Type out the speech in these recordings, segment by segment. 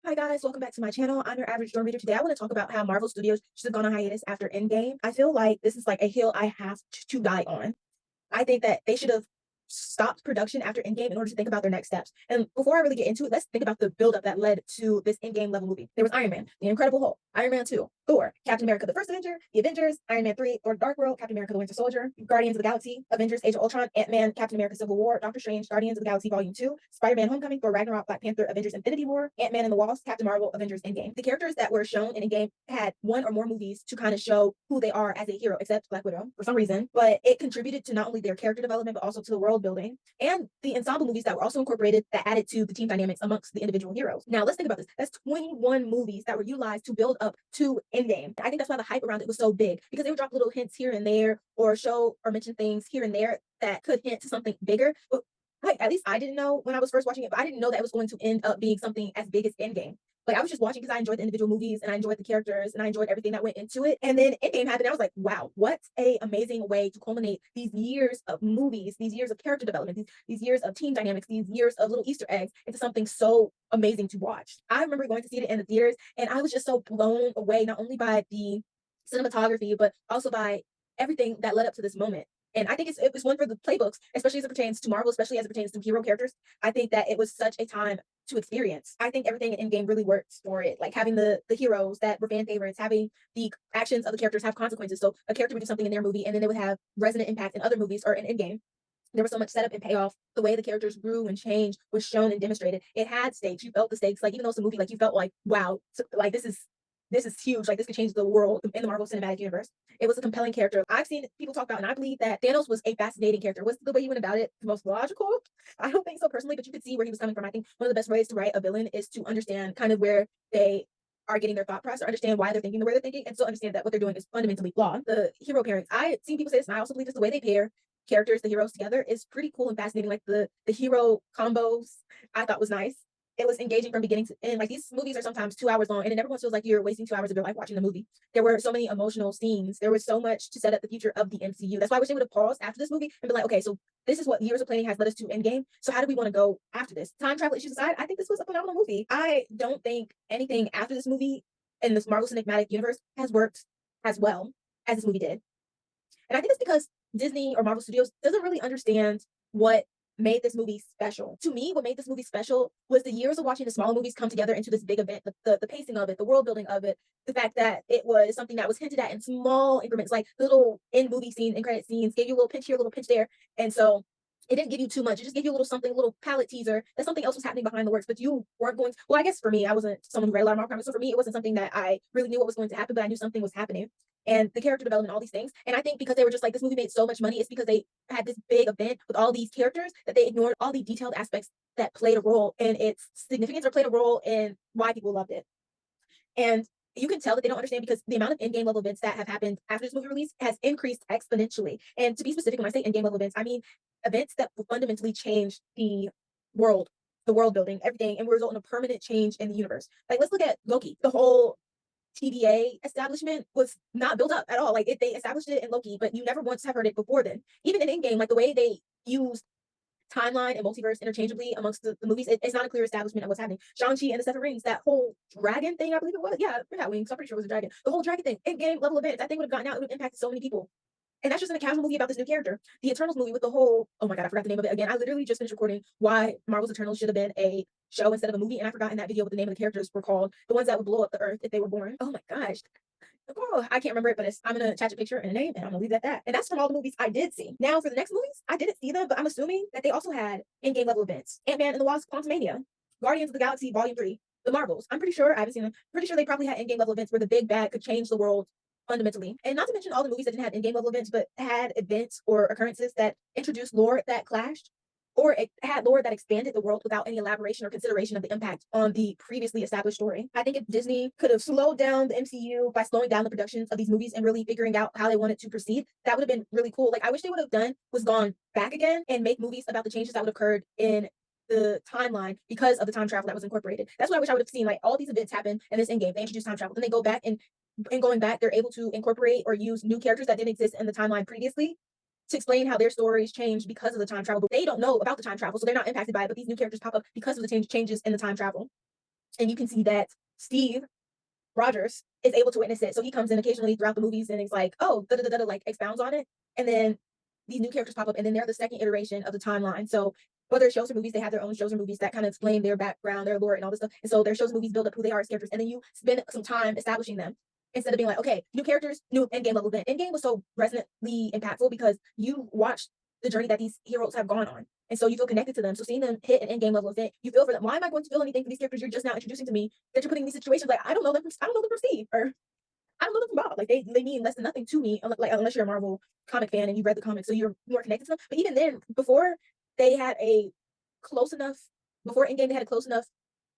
Hi guys, welcome back to my channel. I'm your average dorm reader. Today I want to talk about how Marvel Studios should have gone on hiatus after Endgame. I feel like this is like a hill I have to die on. I think that they should have stopped production after Endgame in order to think about their next steps. And before I really get into it, let's think about the buildup that led to this Endgame level movie. There was Iron Man, The Incredible Hulk, Iron Man 2, Thor, Captain America, the First Avenger, The Avengers, Iron Man 3, Thor Dark World, Captain America, the Winter Soldier, Guardians of the Galaxy, Avengers, Age of Ultron, Ant-Man, Captain America, Civil War, Doctor Strange, Guardians of the Galaxy Volume 2, Spider-Man Homecoming, Thor Ragnarok, Black Panther, Avengers Infinity War, Ant-Man and the Wasp, Captain Marvel, Avengers Endgame. The characters that were shown in Endgame had one or more movies to kind of show who they are as a hero, except Black Widow for some reason, but it contributed to not only their character development, but also to the world building and the ensemble movies that were also incorporated that added to the team dynamics amongst the individual heroes. Now, let's think about this. That's 21 movies that were utilized to build up to Endgame. I think that's why the hype around it was so big, because they would drop little hints here and there or show or mention things here and there that could hint to something bigger. But at least I didn't know when I was first watching it, but I didn't know that it was going to end up being something as big as Endgame. Like I was just watching because I enjoyed the individual movies and I enjoyed the characters and I enjoyed everything that went into it. And then Endgame happened. I was like, wow, what a amazing way to culminate these years of movies, these years of character development, these years of team dynamics, these years of little Easter eggs into something so amazing to watch. I remember going to see it in the theaters and I was just so blown away, not only by the cinematography, but also by everything that led up to this moment. And I think it was one for the playbooks, especially as it pertains to Marvel, especially as it pertains to hero characters. I think that it was such a time to experience. I think everything in Endgame really works for it, like having the heroes that were fan favorites, having the actions of the characters have consequences. So a character would do something in their movie, and then they would have resonant impact in other movies or in Endgame. There was so much setup and payoff. The way the characters grew and changed was shown and demonstrated. It had stakes. You felt the stakes. Like even though it's a movie, like you felt like, wow, like this is huge. Like this could change the world in the Marvel Cinematic Universe. It was a compelling character. I've seen people talk about, and I believe that Thanos was a fascinating character. Was the way he went about it the most logical? I don't think so personally, but you could see where he was coming from. I think one of the best ways to write a villain is to understand kind of where they are getting their thought process, or understand why they're thinking the way they're thinking, and still understand that what they're doing is fundamentally flawed. The hero pairings, I've seen people say this, and I also believe it's the way they pair characters, the heroes together, is pretty cool and fascinating. Like the hero combos, I thought was nice. It was engaging from beginning to end. Like these movies are sometimes 2 hours long, and it never once feels like you're wasting 2 hours of your life watching the movie. There were so many emotional scenes. There was so much to set up the future of the MCU. That's why I wish they would have paused after this movie and been like, okay, so this is what years of planning has led us to Endgame. So how do we want to go after this? Time travel issues aside, I think this was a phenomenal movie. I don't think anything after this movie in this Marvel Cinematic Universe has worked as well as this movie did. And I think it's because Disney or Marvel Studios doesn't really understand what made this movie special. To me, what made this movie special was the years of watching the smaller movies come together into this big event, the pacing of it, the world building of it, the fact that it was something that was hinted at in small increments, like little in movie scenes, in credit scenes, gave you a little pinch here, a little pinch there. And so it didn't give you too much. It just gave you a little something, a little palette teaser that something else was happening behind the works, but you weren't going to. Well, I guess for me, I wasn't someone who read a lot of Marvel comics. So for me, it wasn't something that I really knew what was going to happen, but I knew something was happening. And the character development, all these things. And I think because they were just like, this movie made so much money, it's because they had this big event with all these characters that they ignored all the detailed aspects that played a role in its significance or played a role in why people loved it. And you can tell that they don't understand because the amount of in-game level events that have happened after this movie release has increased exponentially. And to be specific, when I say in-game level events, I mean events that will fundamentally change world, the world building, everything, and will result in a permanent change in the universe. Like let's look at Loki. The whole TVA establishment was not built up at all. Like they established it in Loki, but you never once have heard it before then. Even in Endgame, like the way they used timeline and multiverse interchangeably amongst the movies, it's not a clear establishment of what's happening. Shang-Chi and the Seven Rings, that whole dragon thing, I believe it was. Yeah, that wings. I'm pretty sure it was a dragon. The whole dragon thing, in-game level events, that thing would have gotten out, it would have impacted so many people. And that's just in a casual movie about this new character. The Eternals movie with the whole, oh my God, I forgot the name of it again. I literally just finished recording why Marvel's Eternals should have been a show instead of a movie. And I forgot in that video what the name of the characters were called. The ones that would blow up the earth if they were born. Oh my gosh. Oh, I can't remember it, but I'm gonna attach a picture and a name, and I'm gonna leave it at that. And that's from all the movies I did see. Now, for the next movies, I didn't see them, but I'm assuming that they also had in-game level events. Ant-Man and the Wasp: Quantumania, Guardians of the Galaxy Volume 3, The Marvels. I'm pretty sure I haven't seen them. Pretty sure they probably had in-game level events where the big bad could change the world fundamentally. And not to mention all the movies that didn't have in-game level events, but had events or occurrences that introduced lore that clashed, or it had lore that expanded the world without any elaboration or consideration of the impact on the previously established story. I think if Disney could have slowed down the MCU by slowing down the productions of these movies and really figuring out how they wanted to proceed, that would have been really cool. Like I wish they would have done was gone back again and make movies about the changes that would have occurred in the timeline because of the time travel that was incorporated. That's what I wish I would have seen. Like all these events happen in this Endgame. They introduce time travel, then they go back and going back, they're able to incorporate or use new characters that didn't exist in the timeline previously to explain how their stories changed because of the time travel. But they don't know about the time travel, so they're not impacted by it. But these new characters pop up because of the changes in the time travel. and you can see that Steve Rogers is able to witness it. So he comes in occasionally throughout the movies and he's like, oh, da da da da, like expounds on it. And then these new characters pop up, and then they're the second iteration of the timeline. So whether it's shows or movies, they have their own shows or movies that kind of explain their background, their lore, and all this stuff. And so their shows and movies build up who they are as characters, and then you spend some time establishing them instead of being like, okay, new characters, new Endgame level event. Endgame was so resonantly impactful because you watched the journey that these heroes have gone on. And so you feel connected to them. So seeing them hit an Endgame level event, you feel for them. Why am I going to feel anything for these characters you're just now introducing to me that you're putting in these situations? Like, I don't know them from Steve, or I don't know them from Bob. Like they mean less than nothing to me, like unless you're a Marvel comic fan and you read the comics, so you're more connected to them. But even then, before they had a close enough, before Endgame, they had a close enough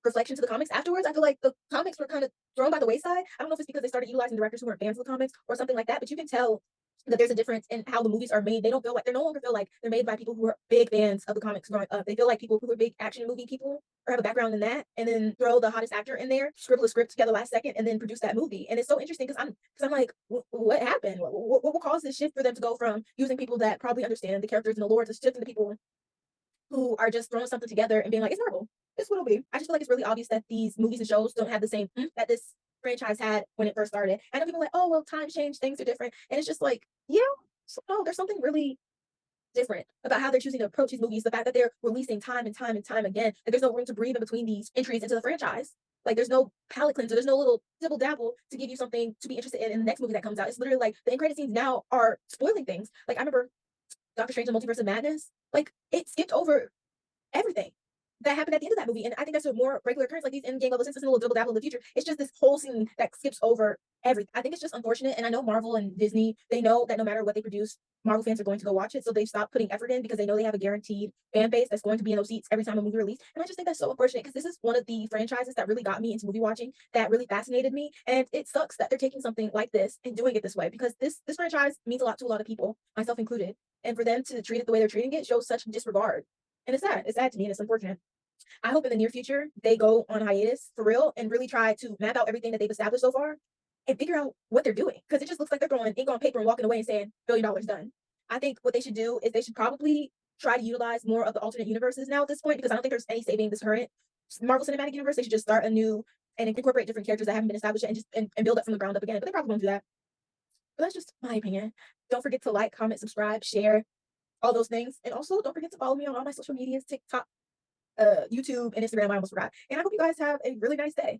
reflection to the comics. Afterwards, I feel like the comics were kind of thrown by the wayside. I don't know if it's because they started utilizing directors who weren't fans of the comics or something like that, but you can tell that there's a difference in how the movies are made. They don't feel like they no longer feel like they're made by people who are big fans of the comics growing up. They feel like people who are big action movie people or have a background in that, and then throw the hottest actor in there, scribble a script together last second, and then produce that movie. And it's so interesting because I'm like, what happened? What will cause this shift for them to go from using people that probably understand the characters and the lore to shifting to people who are just throwing something together and being like, it's Marvel. It's what it'll be. I just feel like it's really obvious that these movies and shows don't have the same that this franchise had when it first started. I know people are like, oh well, times change, things are different, and it's just like, yeah, so, no, there's something really different about how they're choosing to approach these movies. The fact that they're releasing time and time and time again, that there's no room to breathe in between these entries into the franchise. Like there's no palate cleanser, there's no little dibble dabble to give you something to be interested in the next movie that comes out. It's literally like the end credit scenes now are spoiling things. Like I remember Doctor Strange and the Multiverse of Madness, like it skipped over everything that happened at the end of that movie. And I think that's a more regular occurrence, like these end game level, since it's a little double dabble in the future. It's just this whole scene that skips over everything. I think it's just unfortunate. And I know Marvel and Disney, they know that no matter what they produce, Marvel fans are going to go watch it. So they've stopped putting effort in because they know they have a guaranteed fan base that's going to be in those seats every time a movie release. And I just think that's so unfortunate because this is one of the franchises that really got me into movie watching, that really fascinated me. And it sucks that they're taking something like this and doing it this way, because this franchise means a lot to a lot of people, myself included. And for them to treat it the way they're treating it shows such disregard. And it's sad. It's sad to me, and it's unfortunate. I hope in the near future they go on hiatus for real and really try to map out everything that they've established so far and figure out what they're doing. Because it just looks like they're throwing ink on paper and walking away and saying $1 billion done. I think what they should do is they should probably try to utilize more of the alternate universes now at this point, because I don't think there's any saving this current Marvel Cinematic Universe. They should just start anew and incorporate different characters that haven't been established yet, and just and build up from the ground up again. But they probably won't do that. But that's just my opinion. Don't forget to like, comment, subscribe, share, all those things. And also don't forget to follow me on all my social medias, TikTok, YouTube, and Instagram. I almost forgot. And I hope you guys have a really nice day.